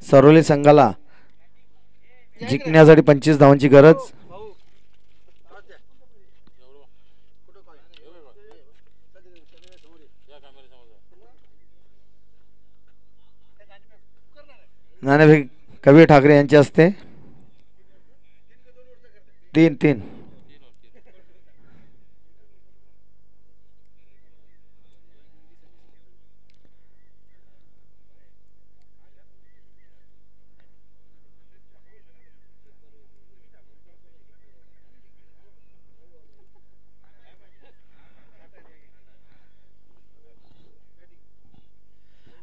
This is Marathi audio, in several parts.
सरोली संघाला जिंकण्यासाठी 25 धावांची गरज. नाणेफेक कबीर ठाकरे यांचे असते. 3-3.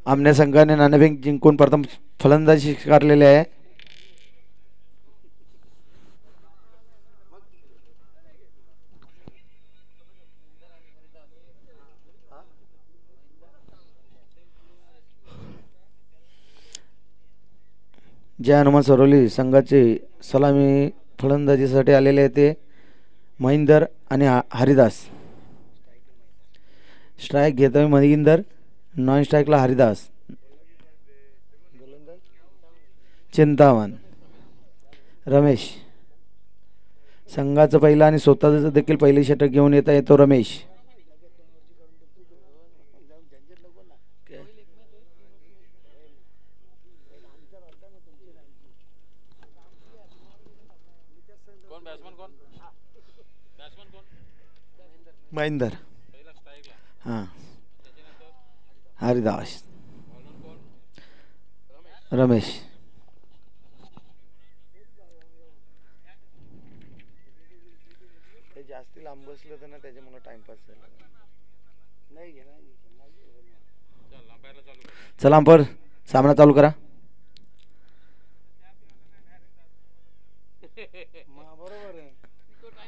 आमने संघाने नाणेफेक जिंकून प्रथम फलंदाजी स्वीकारलेली आहे. जय हनुमान सरोली संघाचे सलामी फलंदाजीसाठी आलेले आहे ते महिंदर आणि हरिदास. स्ट्राईक घेतोय महिंदर, नॉन स्ट्राईकला हरिदास. चिंतामण रमेश संघाचं पहिला आणि स्वतःच देखील पहिली षटक घेऊन येता येतो रमेश. महिंदर हां हरिदास रमेश. जास्ती लांब बसलं तर ना त्याच्यामुळे टाइमपास झाला. चला अंपर सामना चालू करा.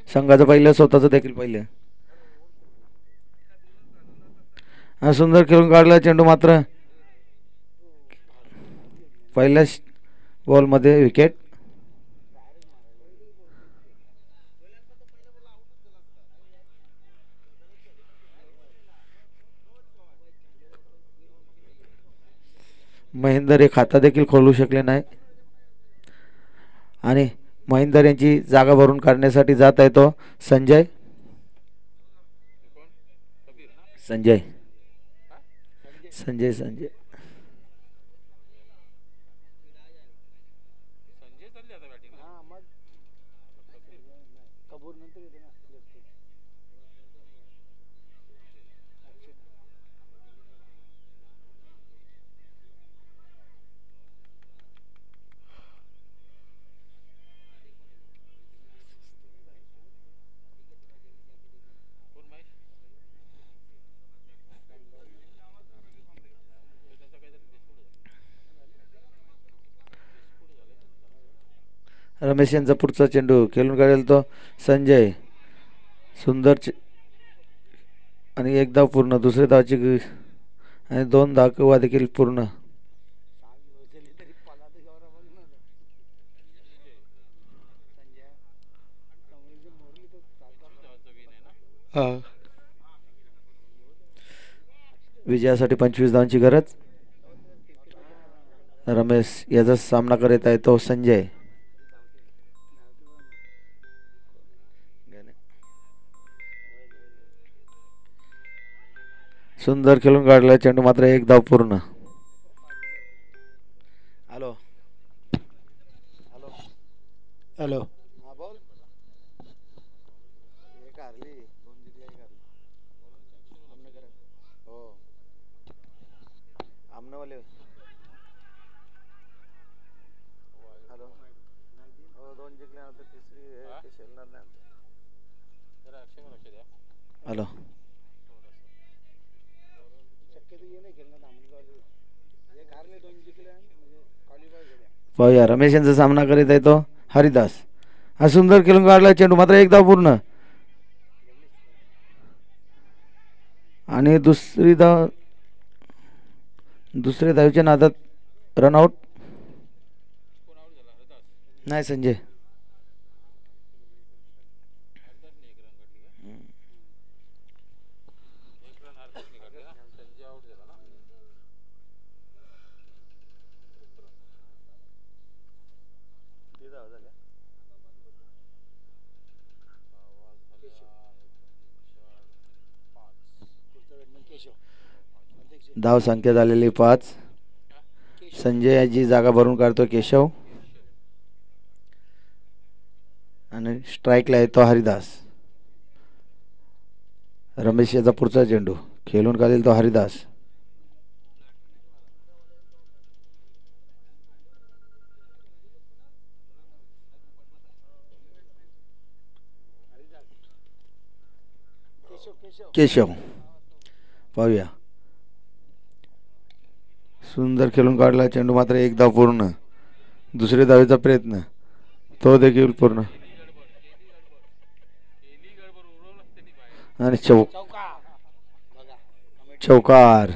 संघाचं पहिलं, स्वतःचं देखील पहिलं. सुंदर खेळून काढला चेंडू, मात्र पहिल्याच बॉलमध्ये विकेट. महेंदर हे खाता देखील खोलू शकले नाही आणि महेंदर यांची जागा भरून काढण्यासाठी जात आहे तो संजय. संजय संजय संजय रमेश यांचा पुढचा चेंडू खेळून काढेल तो संजय. सुंदर आणि एक धाव पूर्ण. दुसरे धावची आणि 2 धावा देखील पूर्ण. विजयासाठी 25 धावांची गरज. रमेश याचा सामना करत आहे तो संजय. सुंदर खेळून काढला चेंडू, मात्र एक धाव पूर्ण. हॅलो हॅलो हॅलो हा बोल. एक हारली, 2 जिंकले, एक हारली. हो आमनावाले. हॅलो हो 2 जिंकल्यानंतर तिसरी ते खेळणार नाही. हॅलो पाहूया. रमेश यांचा सामना करीत आहे तो हरिदास. हा सुंदर खेळून काढला चेंडू, मात्र एक धाव पूर्ण. आणि दुसऱ्या धावेच्या नादात रनआउट. नाही संजय. धाव संख्या झालेली 5. संजयची जागा भरून काढतो केशव आणि स्ट्राईकला येतो हरिदास. रमेश याचा पुढचा चेंडू खेळून काढेल तो हरिदास. केशव पाहूया, सुंदर खेळून काढला चेंडू, मात्र एक धाव पूर्ण. दुसरे धावेचा प्रयत्न, तो देखील पूर्ण आणि चौकार.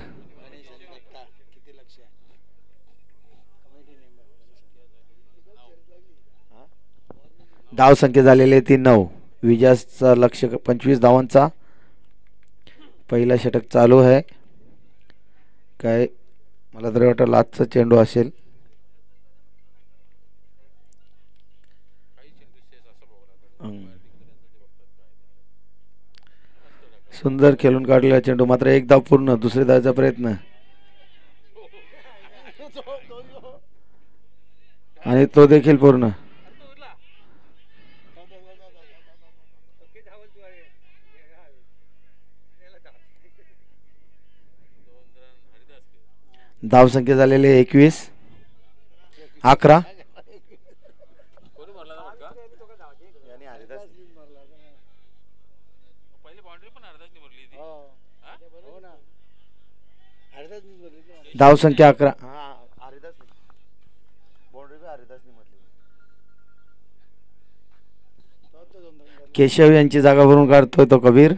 धाव संख्या झालेले 3-9. विजयाचा लक्ष 25 धावांचा. पहिला षटक चालू आहे. काय मला तरी वाटतं लास्टचा चेंडू असेल. सुंदर खेळून काढलेला चेंडू, मात्र एक धाव पूर्ण. दुसऱ्या धावेचा प्रयत्न आणि तो देखील पूर्ण. धाव संख्या झालेले 21-11. धाव संख्या 11. केशव यांची जागा भरून काढतोय तो कबीर.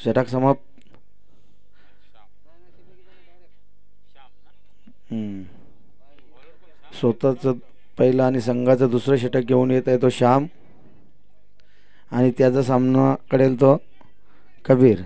षटक समाप्त. स्वतःच पहिला आणि संघाचं दुसरं षटक घेऊन येत आहे तो श्याम आणि त्याचा सामना करेल तो कबीर.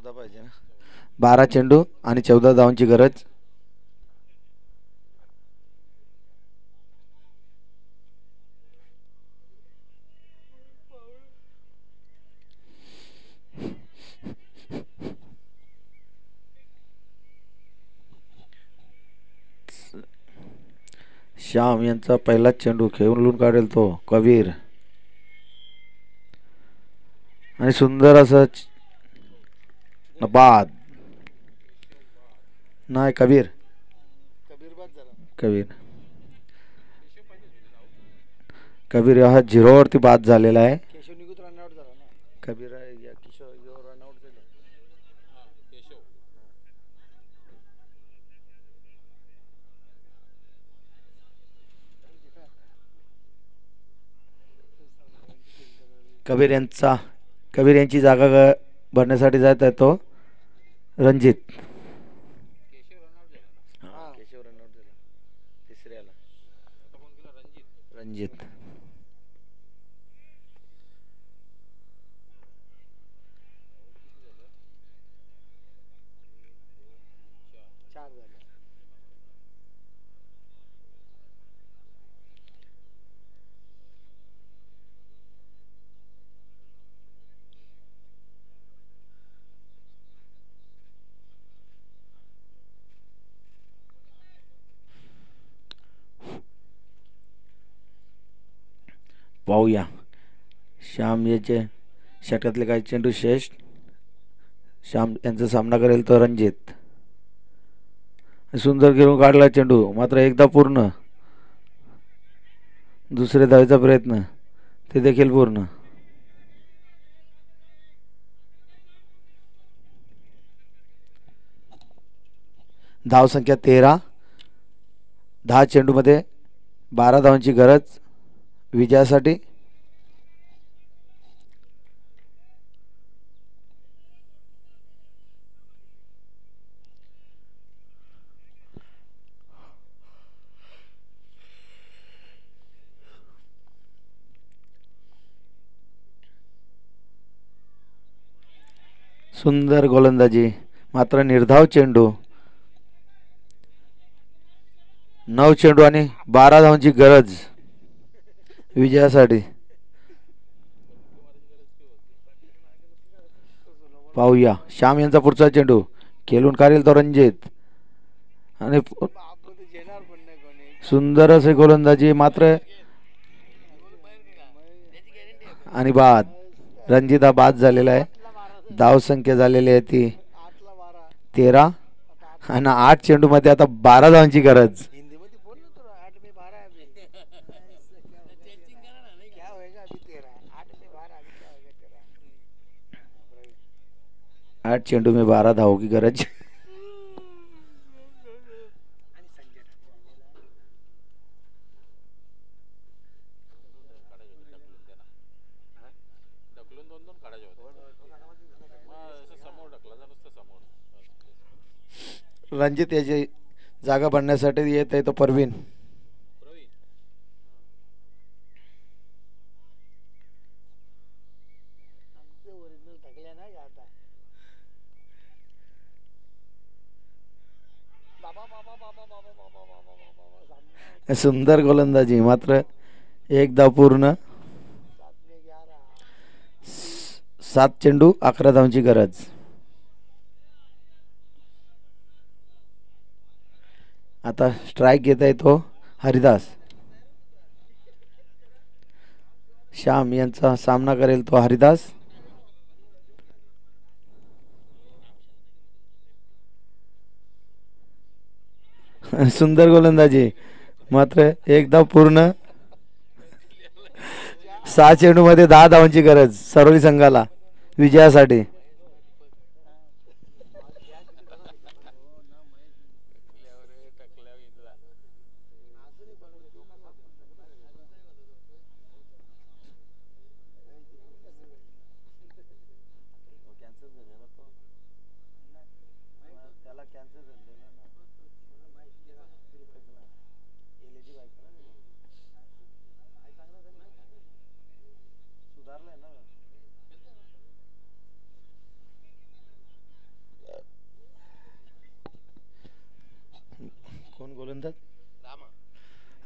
पाहिजे ना. 12 चेंडू आणि 14 धावांची गरज. श्याम यांचा पहिला चेंडू खेळून काढेल तो कबीर आणि सुंदर असं बाद. नाही कबीर कबीर हा 0 वरती बाद झालेला आहे. कबीर कबीर यांची जागा भरण्यासाठी जात आहे तो रणजित. रणजित पाहूया. श्याम याचे षटकातले काही चेंडू शेष. श्याम यांचा सामना करेल तो रणजित. सुंदर घेऊन काढला चेंडू, मात्र एकदा पूर्ण. दुसऱ्या धावेचा प्रयत्न, ते देखील पूर्ण. धाव संख्या 13. 10 चेंडूमध्ये 12 धावांची गरज विजयासाठी. सुंदर गोलंदाजी, मात्र निर्धाव चेंडू. 9 चेंडू आणि 12 धावांची गरज विजयासाठी. पाहूया श्याम यांचा पुढचा चेंडू, खेळून काढेल तो रणजित. आणि सुंदर असे गोलंदाजी, मात्र आणि बाद. रणजित हा बाद झालेला आहे. धाव संख्या झालेली आहे ती 13 आणि 8 चेंडू मध्ये आता 12 धावांची गरज. 8 चेंडू में 12 धावों की गरज. रणजित याची जागा बनण्यासाठी येत आहे तो परवीन. सुंदर गोलंदाजी, मात्र एक धाव पूर्ण. 7 चेंडू 11 धावांची गरज. आता स्ट्राइक घेत आहे तो हरिदास. श्याम यांचा सामना करेल तो हरिदास. सुंदर गोलंदाजी, मात्र एक धाव पूर्ण. 6 चेंडू मध्ये 10 धावांची गरज सरोली संघाला विजयासाठी.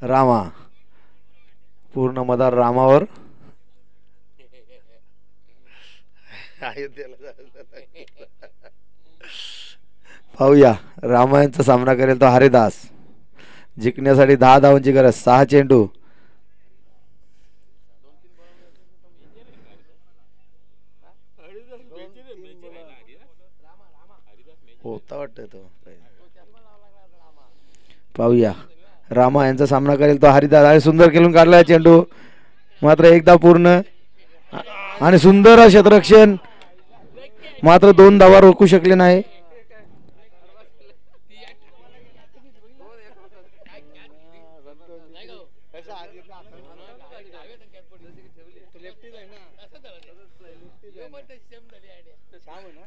रामा, पूर्ण मदार रामावर. पाहूया रामा यांचा सामना करेल तो हरिदास. जिंकण्यासाठी 10 धावांची गरज. 6 चेंडू. होता वाटत तो. पाहूया रामा यांचा सामना करेल तो हरिदास. आणि सुंदर खेळून काढला चेंडू, मात्र एकदा पूर्ण. आणि सुंदर क्षेत्ररक्षण, मात्र 2 धावा रोखू शकले नाही.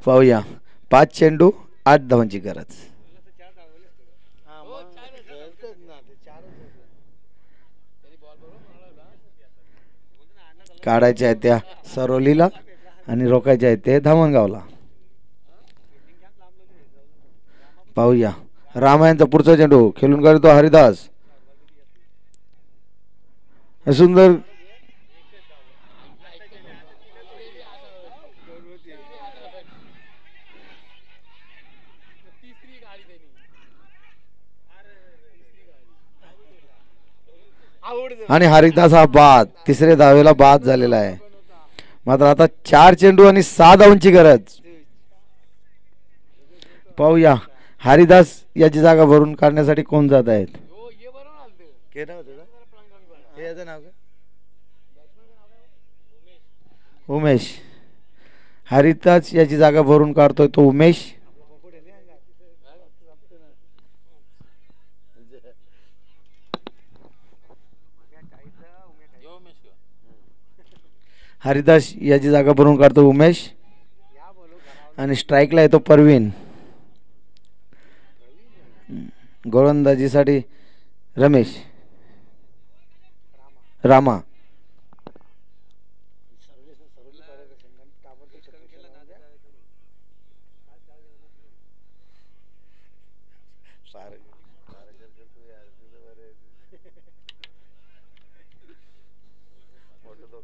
पाहूया 5 चेंडू 8 धावांची गरज. काढायच्या आहेत त्या सरोलीला आणि रोखायच्या आहेत ते धामणगावला. पाहूया रामायणचा पुढचा चेंडू, खेळून काढतो हरिदास. सुंदर आणि हरिदास हा बाद. तिसऱ्या धावेला बाद झालेला आहे. मात्र आता 4 चेंडू आणि 6 धावांची गरज. पाहूया हरिदास याची जागा भरून काढण्यासाठी कोण जात आहेत. उमेश. हरिदास याची जागा भरून काढतोय तो उमेश. हरिदास याची जागा भरून काढतो उमेश. आणि स्ट्राइकला येतो परवीन. गोलंदाजीसाठी रमेश रामा.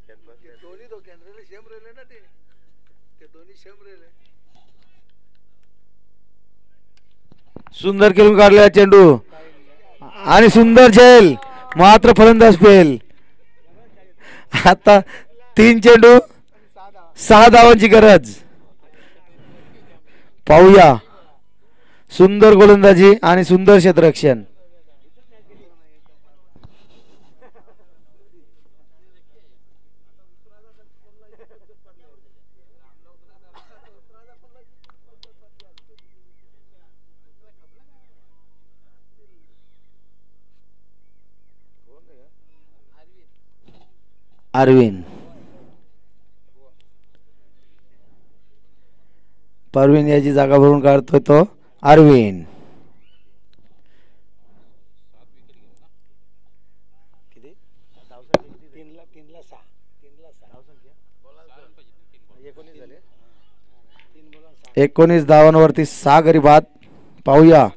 दोन्ही तो केंद्राला शेम राहिले ना ते दोन्ही शेम राहिले. सुंदर खेळून काढला चेंडू आणि सुंदर झेल, मात्र फलंदाज फेल. आता 3 चेंडू 6 धावांची गरज. पाहूया सुंदर गोलंदाजी आणि सुंदर क्षेत्ररक्षण. अरविंद परवीन याची जागा भरून काढतोय तो अरविंद. किती 19 धावांवरती 6 गडी बाद. पाहूया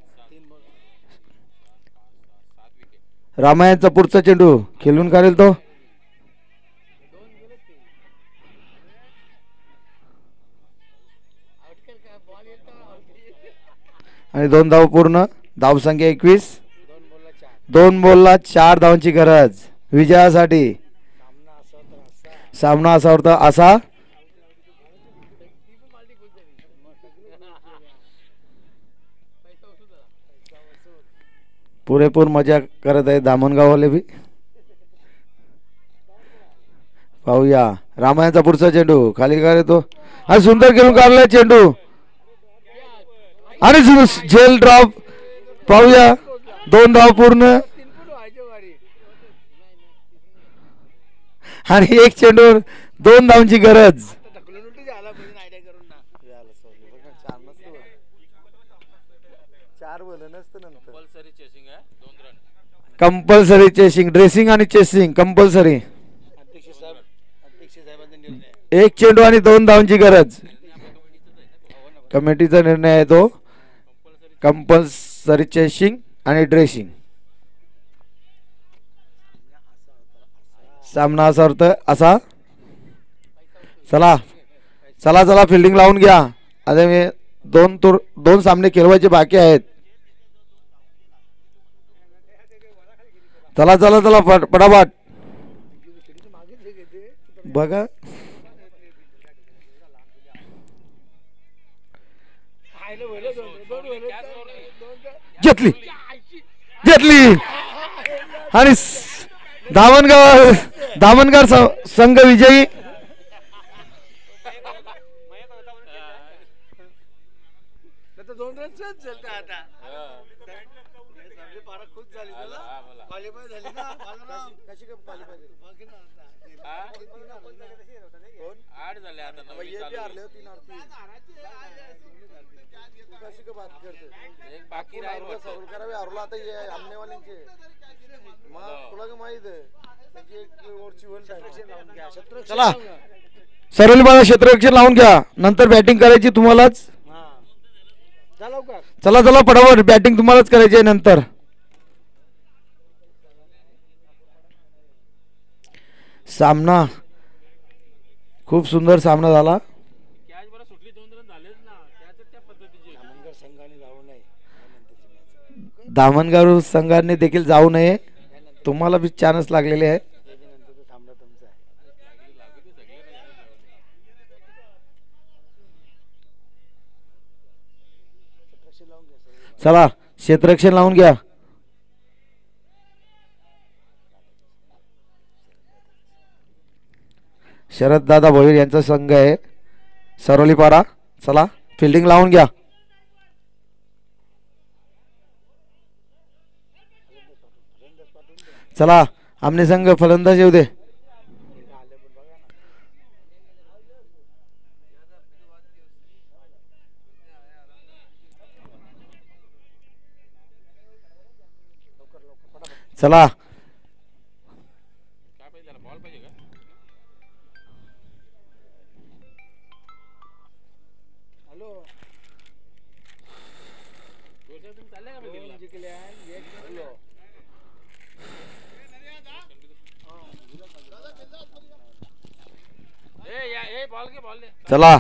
रामायणचा पुढचा चेंडू खेळून काढेल तो. आणि 2 धाव पूर्ण. धावसंख्या 21. 2 बॉलला 4 धावांची गरज विजयासाठी. सामना असा होता असा. पुरेपूर मजा करत आहे दामणगाववाले बी. पाहूया रामायणचा पुढचा चेंडू खाली काढतो तो आणि सुंदर खेळून काढलाय चेंडू आणि झेल ड्रॉप. पाहूया 2 धाव पूर्ण आणि 1 चेंडूवर 2 धावांची गरज. कंपल्सरी चेसिंग, ड्रेसिंग आणि चेसिंग कंपल्सरी. 1 चेंडू आणि 2 धावांची गरज. कमिटीचा निर्णय आहे तो. कंपल्सरी चेसिंग आणि ड्रेसिंग. सामना असा होता असा. चला चला चला फिल्डिंग लावून घ्या. आता मी 2 सामने खेळवायचे बाकी आहेत. चला चला चला पटापट बघा. घेतली घेतली आणि धामणगाव संघ विजयी. चला सरळ मला क्षेत्ररक्षण लावून घ्या. नंतर बॅटिंग करायची तुम्हालाच. चला चला पटापट बॅटिंग तुम्हालाच करायची आहे नंतर. सामना खूप सुंदर सामना झाला. दामणगाव संघाने देखील जाऊ नये. तुम्हाला बी चान्स लागलेले आहे. चला क्षेत्ररक्षण लावून घ्या. शरद दादा भोईर यांचा संघ आहे सरोलीपारा. चला फिल्डिंग लावून घ्या. चला आमने संघ फलंदाज येऊ दे. चला चला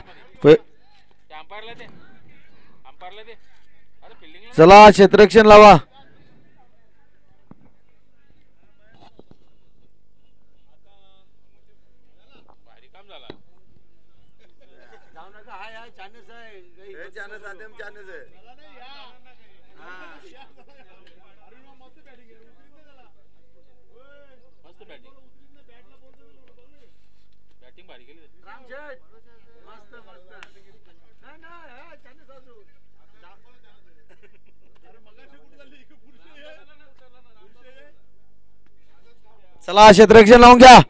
चला क्षेत्ररक्षण लावा. चला क्षेत्ररक्षण लावून घ्या.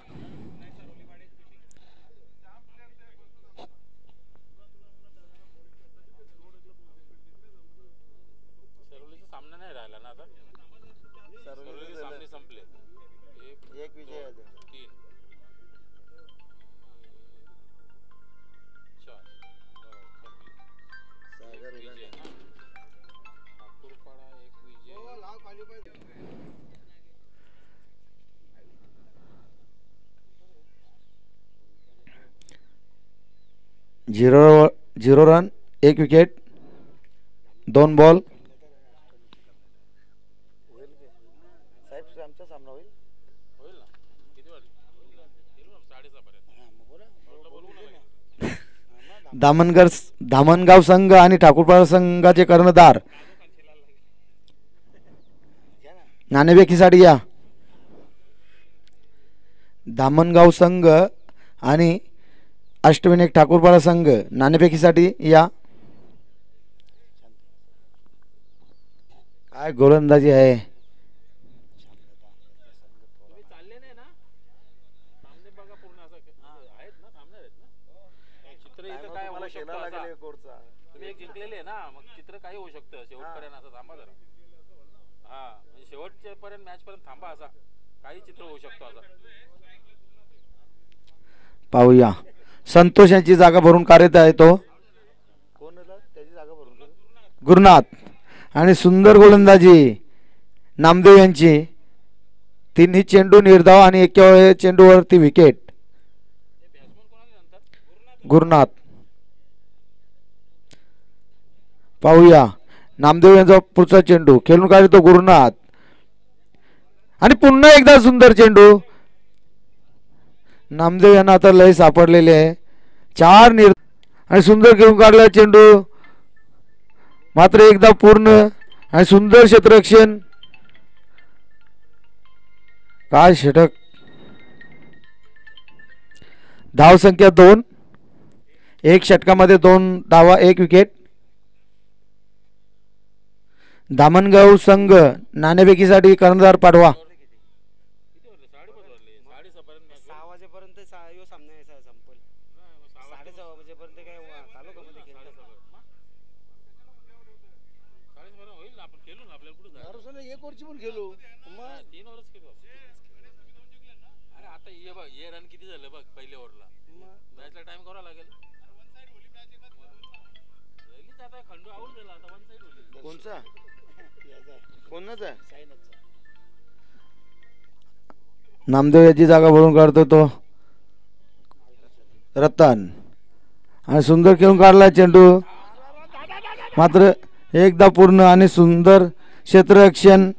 Zero run, 1 wicket, 2 ball. Dhamangaon संघ आणि ठाकूरपाडा संघाचे कर्णधार नाणेफेकीसाठी या. धामणगाव संघ आणि अष्टविनायक ठाकूरपाडा संघ नाणेफेकीसाठी या. काय गोलंदाजी आहे. जिंकलेले ना मग चित्र काही होऊ शकतं शेवटपर्यंत. असं थांबा जरा. हा म्हणजे शेवटपर्यंत मॅच पर्यंत थांबा. असा काही चित्र होऊ शकतो. असं पाहूया. संतोष यांची जागा भरून कार्यरत आहे तो गुरुनाथ. आणि सुंदर गोलंदाजी नामदेव यांची. 3 चेंडू निर्धाव आणि 51 चेंडूवरती विकेट. गुरुनाथ. पाहूया नामदेव यांचा पुढचा चेंडू खेळून काढतो गुरुनाथ. आणि पुन्हा एकदा सुंदर चेंडू. नामदेव यांना आता लय सापडलेले आहे. 4 आणि सुंदर खेळून काढला चेंडू. मात्र एकदा पूर्ण आणि सुंदर क्षेत्ररक्षण. काय षटक. धाव संख्या 2. 1 षटकामध्ये 2 धावा, 1 विकेट. धामणगाव संघ नाणेफेकीसाठी कर्णधार पाठवा. रन किती झाले बघ पहिल्या ओव्हरला. मॅचला टाइम करावा लागेल. खंडू आऊट झाला आता. वन साइड होती. कोणचा कोणाचा नामदेव याची जागा भरून काढतो तो रतन. आणि सुंदर खेळून काढला चेंडू. मात्र एकदा पूर्ण आणि सुंदर क्षेत्ररक्षण.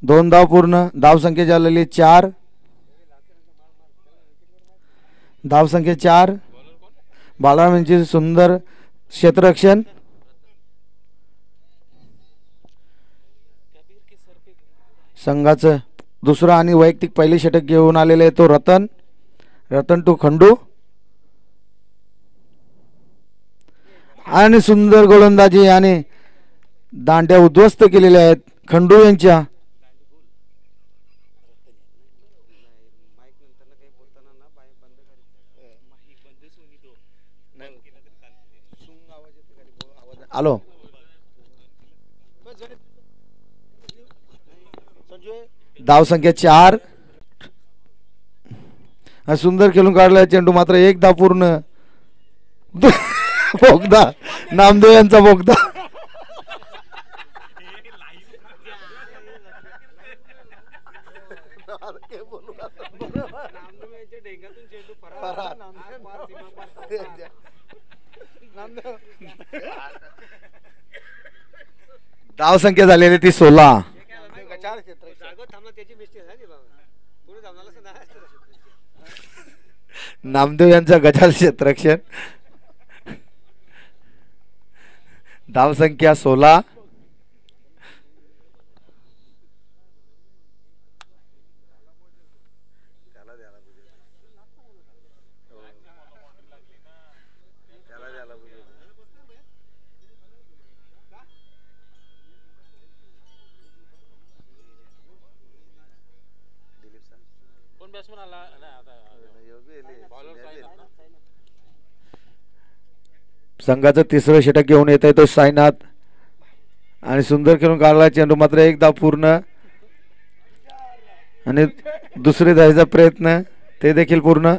2 धाव पूर्ण. धाव संख्या झालेली 4. धाव संख्या 4. बाळाराम यांची सुंदर क्षेत्ररक्षण. संघाचं दुसरा आणि वैयक्तिक पहिले षटक घेऊन आलेले आहे तो रतन. रतन टू खंडू. आणि सुंदर गोलंदाजी आणि दांड्या उद्ध्वस्त केलेल्या आहेत खंडू यांच्या. आलो. धाव संख्या 4. सुंदर खेळून काढला चेंडू. मात्र 1 धाव पूर्ण. बोगदा. नामदेव यांचा बोगदा. आता काय बोलू आता? नामदेव यांच्या डेंगातून चेंडू फरार झाला. नामदेव पार सीमा पार तापला. नामदेव धावसंख्या झालेली ती 16. नामदेव गचाळ क्षेत्र जागो थांबला त्याची मिस्टेक झाली बाबा. पुढे थांबला असं नाही. नामदेव यांचा गजाल क्षेत्ररक्षण. धावसंख्या 16. त्याला द्यायला पाहिजे. त्याला द्यायला पाहिजे. दिलीप सर कोण बॅट्समन आला नाही आता बॉलर साईनाथ ना. संघाचं तिसरं षटक घेऊन येत आहे तो साईनाथ आणि सुंदर खेळून काढला चेंडू मात्र एक धाव पूर्ण आणि दुसरी धावेचा प्रयत्न ते देखील पूर्ण.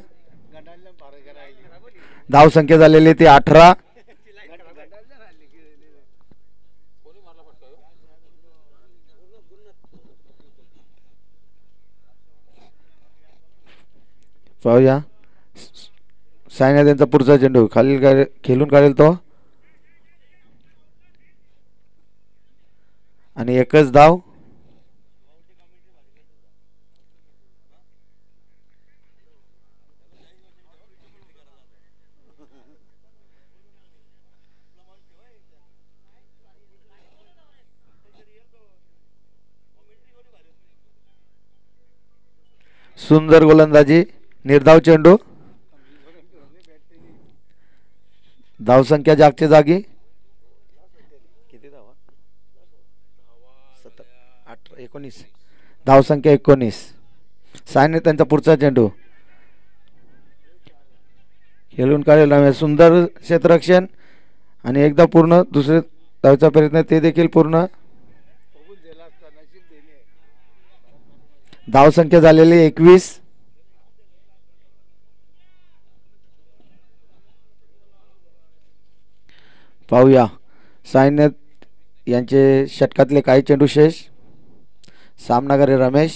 धाव संख्या झालेली ती 18. कोणी मारला फटका ह्यो? पाहूया साईनाथ यांचा पुढचा चेंडू खाली खेळून काढेल तो आणि एकच धाव. सुंदर गोलंदाजी निर्धाव चेंडू. धावसंख्या जागच्या जागी किती धावा 19. धावसंख्या 19. सायने त्यांचा पुढचा चेंडू खेळून काढेल सुंदर क्षेत्ररक्षण आणि एकदा पूर्ण. दुसरे धावचा प्रयत्न ते देखील पूर्ण. धावसंख्या झालेली 21. पाहूया साईनाथ यांचे षटकातले काही चेंडू शेष. सामनागारे रमेश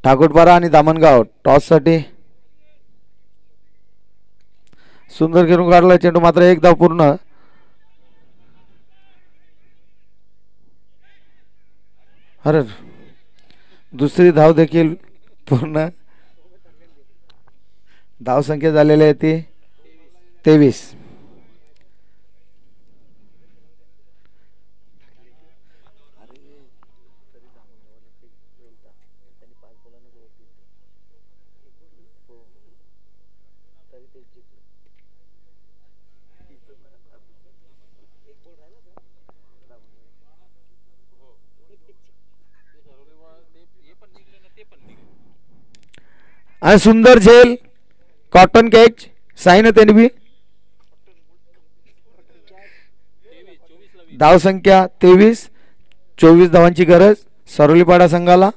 ठाकूरपारा आणि दामणगाव टॉससाठी. सुंदर खेळून काढला चेंडू मात्र एक धाव पूर्ण. अरे दुसरी धाव देखील पूर्ण. धावसंख्या झालेली आहे ती 23. आणि सुंदर झेल कॉटन कॅच साईन त्यांनी बी. धावसंख्या 23. 24 धावांची गरज सरोलीपाडा संघाला.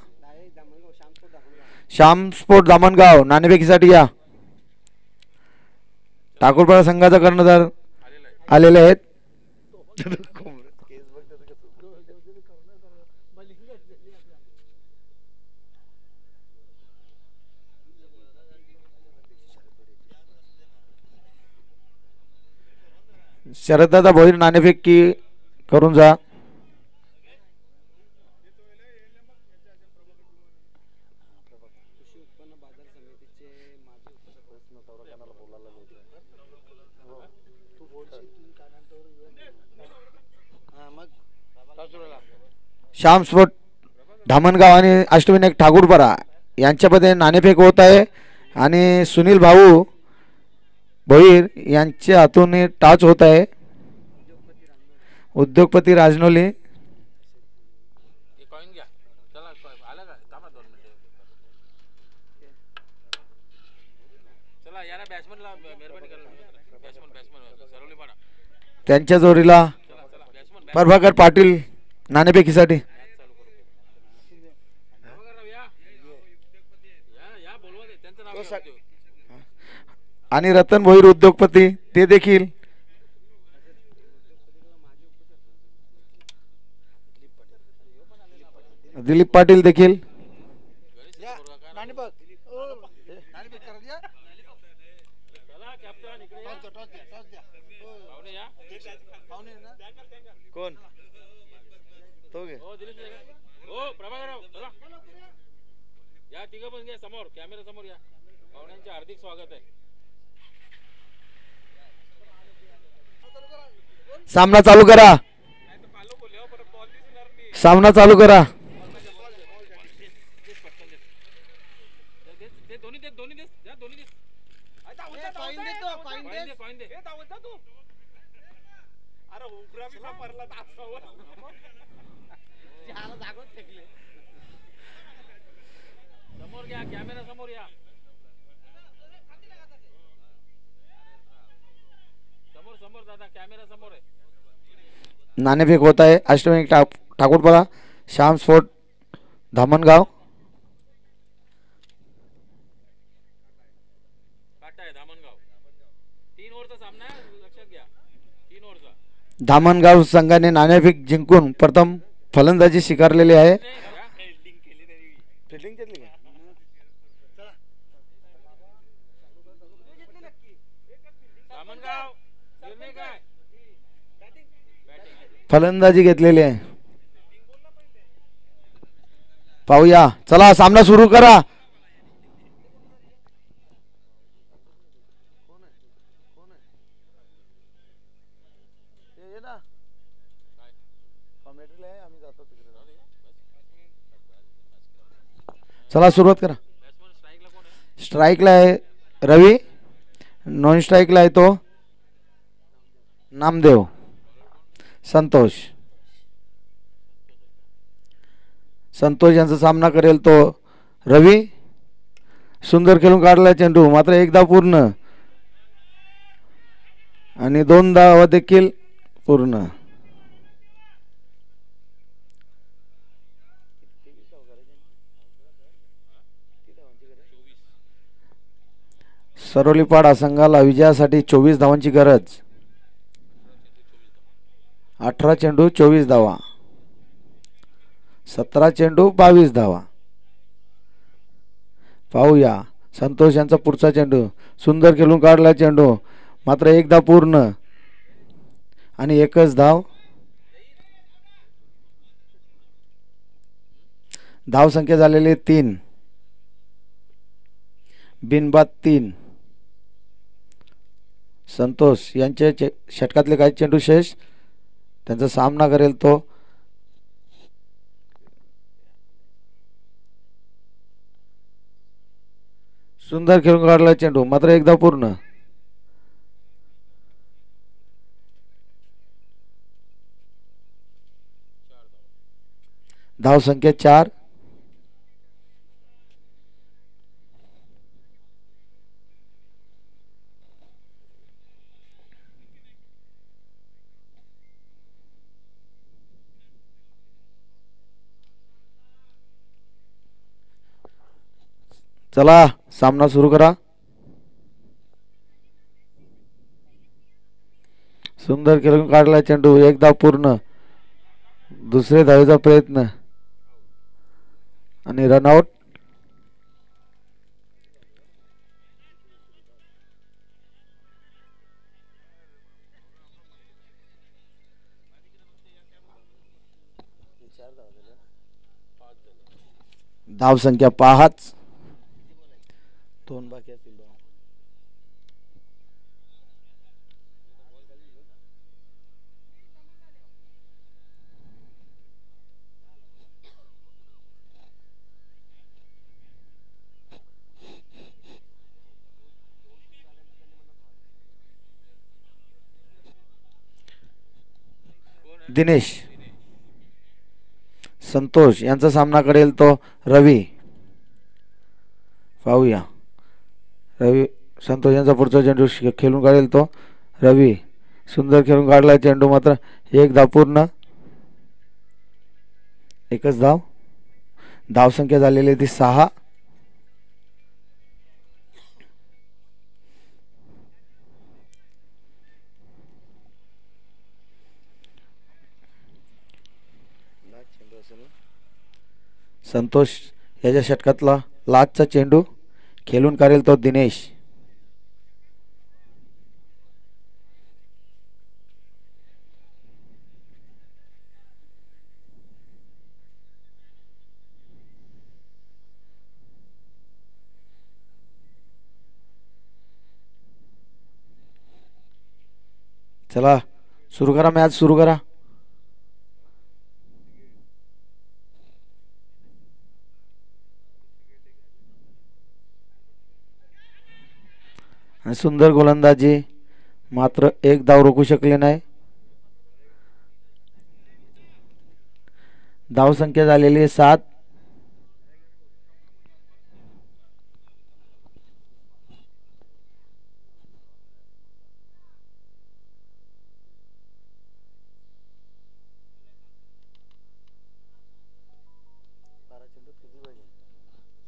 श्याम स्पोर्ट दामणगाव नाणेफेकीसाठी या. ठाकूरपाडा संघाचा कर्णधार आलेले आहेत. शरददादा भोईर नाणेफेकी करून जा. श्याम स्पोर्ट धामणगाव आणि अष्टविनायक ठाकूरपारा यांच्यामध्ये नाणेफेक होत आहे आणि सुनील भाऊ भोईर यांच्या हातून टाच होत आहे. उद्योगपती राजनोली कॉइन घ्या. चला आला का थांबा 2 मिनिटं. चला याला बॅट्समनला मेहरबानी करा. बॅट्समन सरोलीपाडा त्यांच्या जोडीला चला चला बॅट्समन प्रभाकर पाटील नाणेफेकीसाठी. या बोलवा दे त्यांचं नाव घ्या. आणि रतन भोईर उद्योगपती ते देखील. दिलीप पाटील देखील. कोण तो घे. हो दिलीप आहे का? हो प्रभाकरराव चला या तिघं पण घ्या समोर कॅमेरा समोर या पाहुण्यांचे हार्दिक स्वागत आहे. सामना चालू करा. सामना चालू करा. ते दोन्ही दे दोन्ही दे द्या दोन्ही दे फाईन देतो फाईन दे फाईन दे तू अरे उभरा बिभरा पडला तर असावं. ज्याला जागोच फेकले. समोर घ्या कॅमेरा समोर या समोर समोर दादा कॅमेरा समोर आहे. नाणेफेक होत आहे. अष्टमी ठाकूरपाडा श्याम स्पोर्ट धामणगाव. काटा आहे धामणगाव 3 ओव्हरचा सामना आहे लक्षात घ्या 3 ओव्हरचा. धामणगाव संघाने नाणेफेक जिंकून प्रथम फलंदाजी स्वीकारलेली आहे. फिल्डिंग घेतली का? धामणगाव निर्णय काय फलंदाजी घेतलेली आहे. पाहूया चला सामना सुरू करा. चला सुरुवात करा. बॅट्समन स्ट्राईकला कोण आहे? स्ट्राईकला आहे रवी. नॉन स्ट्राईकला आहे तो नामदेव. संतोष यांचा सामना करेल तो रवी. सुंदर खेळून काढला चेंडू मात्र एकदा पूर्ण आणि 2 धावा देखील पूर्ण. सरोलीपाडा संघाला विजयासाठी 24 धावांची गरज. 18 चेंडू 24 धावा. 17 चेंडू 22 धावा. पाहूया संतोष यांचा पुढचा चेंडू. सुंदर खेळून काढला चेंडू मात्र एकदा पूर्ण आणि एकच धाव. धाव संख्या झालेली 3. बिनबाद 3. संतोष यांचे षटकातले काही चेंडू शेष. त्यांचा सामना करेल तो सुंदर खेळून काढला चेंडू मात्र एकदा पूर्ण. धाव संख्या 4. चला सामना सुरू करा. सुंदर खेळून काढला चेंडू एकदा पूर्ण. दुसरे धावेचा प्रयत्न आणि रनआउट. धाव संख्या 5. 2 बाकी असतील. दिनेश. संतोष यांचा सामना करेल तो रवी. पाहूया रवी संतोष यांचा पुढचा चेंडू खेळून काढेल तो रवी. सुंदर खेळून काढला चेंडू मात्र एक धाव पूर्ण. एकच धाव. धाव संख्या झालेली ती 6. संतोष याच्या षटकातला लास्टचा चेंडू खेळून काढेल तो दिनेश. चला सुरू करा, मॅच सुरू करा. आणि सुंदर गोलंदाजी, मात्र एक धाव रोखू शकले नाही. धाव संख्या झालेली आहे 7.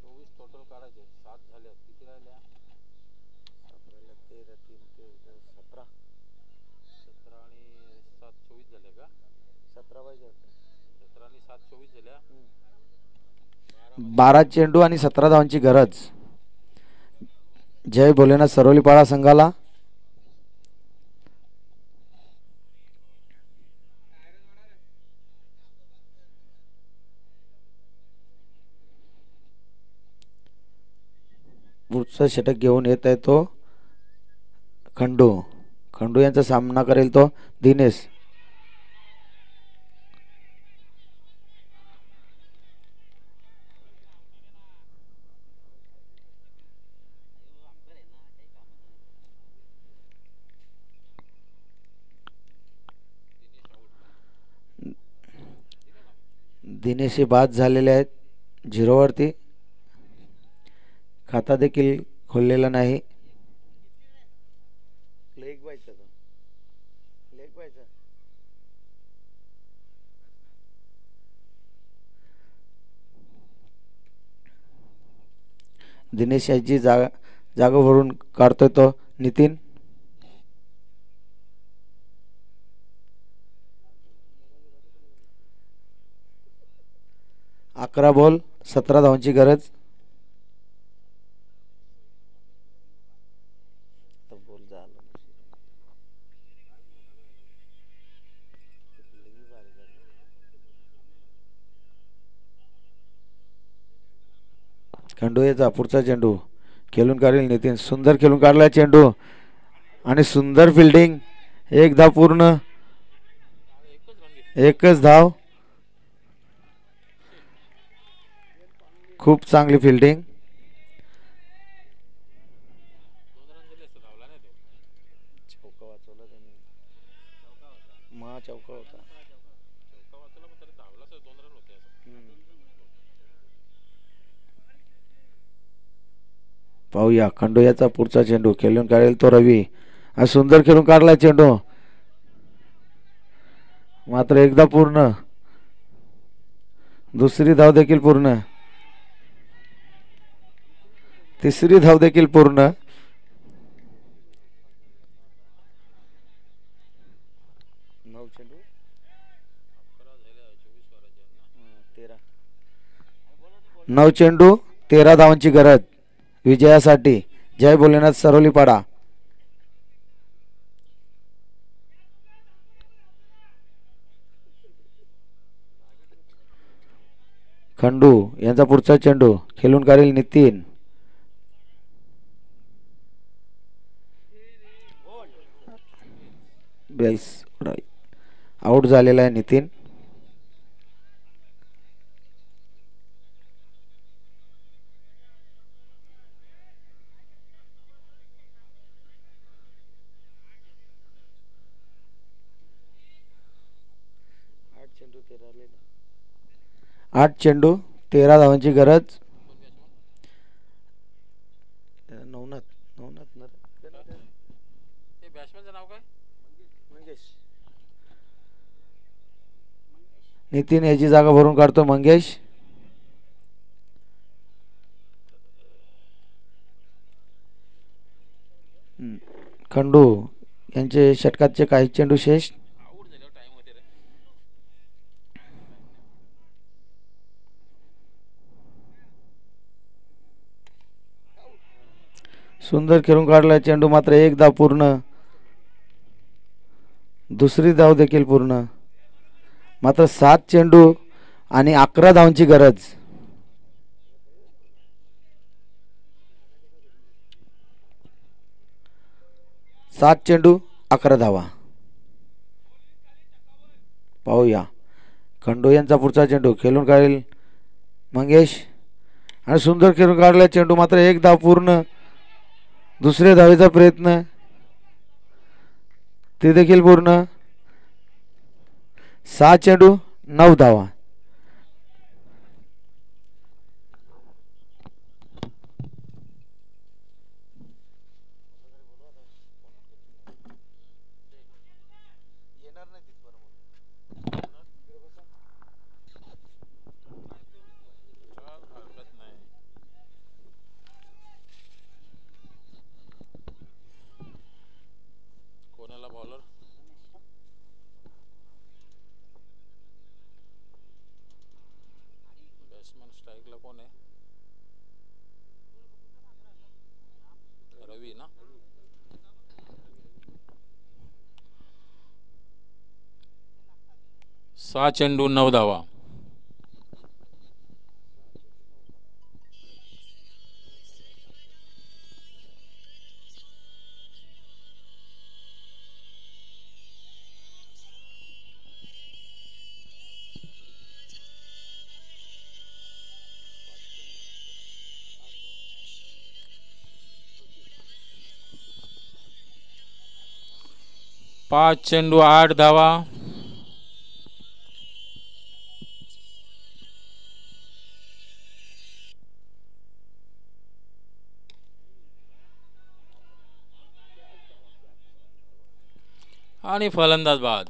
चोवीस टोटल काढायचे, 7 झाले, किती राहिल्या? 17 आणि 7 24 झाले का? 17 आणि 7 24 झाल्या. 12 चेंडू आणि 17 धावांची गरज. जय भोलेनाथ सरोलीपाडा संघाला. पुढचा षटक घेऊन येत आहे तो खंडू यांचा सामना करेल तो दिनेश. दिनेश हे बाद झालेले आहेत 0 वरती. खाता देखील खोललेला नाही. लेग पाहिजे लेग पाहिजे. दिनेश याची जागा भरून काढतोय तो नितीन. अकरा बॉल 17 धावांची गरज. खंडोळेचा पुढचा चेंडू खेळून काढेल नितीन. सुंदर खेळून काढला चेंडू आणि सुंदर फिल्डिंग. एक धाव पूर्ण, एकच धाव. खूप चांगली फिल्डिंग. चौका वाचवला त्यांनी. चौका होता. पाहूया खंडोयाचा पुढचा चेंडू खेळून काढेल तो रवी. आणि सुंदर खेळून काढला चेंडू, मात्र एकदा पूर्ण. दुसरी धाव देखील पूर्ण, तिसरी धाव देखील पूर्ण. नऊ चेंडू 13 धावांची गरज विजयासाठी. जय भोलेनाथ सरोलीपाडा. खंडू यांचा पुढचा चेंडू खेळून काढेल नितीन. बेल्स आउट झालेला आहे नितीन. आठ चेंडू 13 धावांची गरज. नवनाथ बॅट्समॅनचं नाव काय? नितीन याची जागा भरून काढतो मंगेश. खंडू यांचे षटकाचे काही चेंडू शेष. सुंदर खेळून काढला चेंडू, मात्र एक धाव पूर्ण. दुसरी धाव देखील पूर्ण, मात्र 7 चेंडू आणि 11 धावांची गरज. सात चेंडू 11 धावा. पाहूया. खंडू यांचा पुढचा चेंडू खेळून काढेल मंगेश आणि सुंदर खेळून काढला चेंडू, मात्र एक धाव पूर्ण. दुसऱ्या धावेचा प्रयत्न ते देखील पूर्ण. 6 चेंडू 9 धावा. येणार नाही तिथपर्यंत. हरकत नाही. कोणाला बॉलर बॅट्समन स्ट्राईकला कोण आहे? रवी ना. सहा चेंडू 9 धावा. पाच चेंडू 8 धावा. आणि फलंदाज बाद.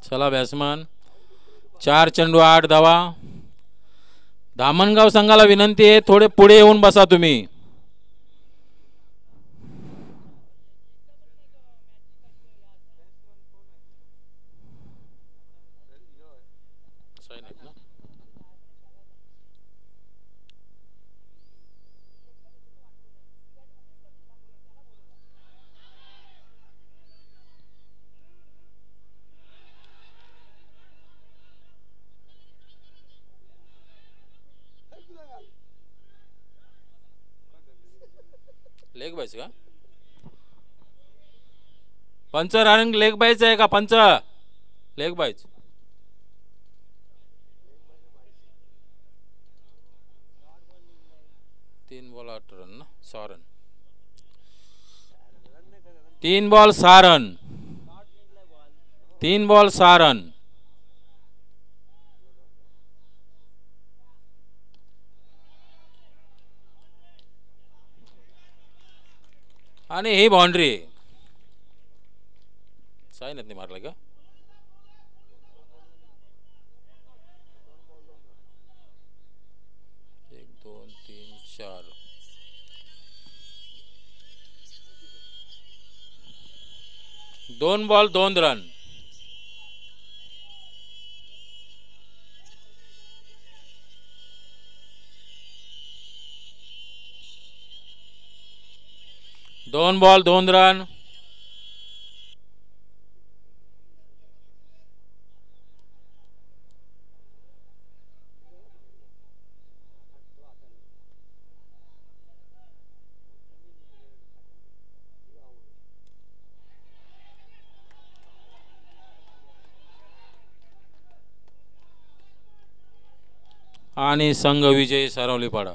चला बॅट्समन. 4 चेंडू 8 धावा. धामणगाव संघाला विनंती आहे, थोडे पुढे येऊन बसा तुम्ही. लेग बायच का? पंच रनिंग लेग बायच आहे का? पंच लेग बायच. तीन बॉल 8 रन ना. 6 run. 3 ball 6 run. 3 ball 6 run. आणि ही बाउंड्री. साईनच नाही मारला का? एक 2 3 4. दोन बॉल 2 रन. दोन बॉल 2 रन. आणि संघ विजयी सारवलीपाडा.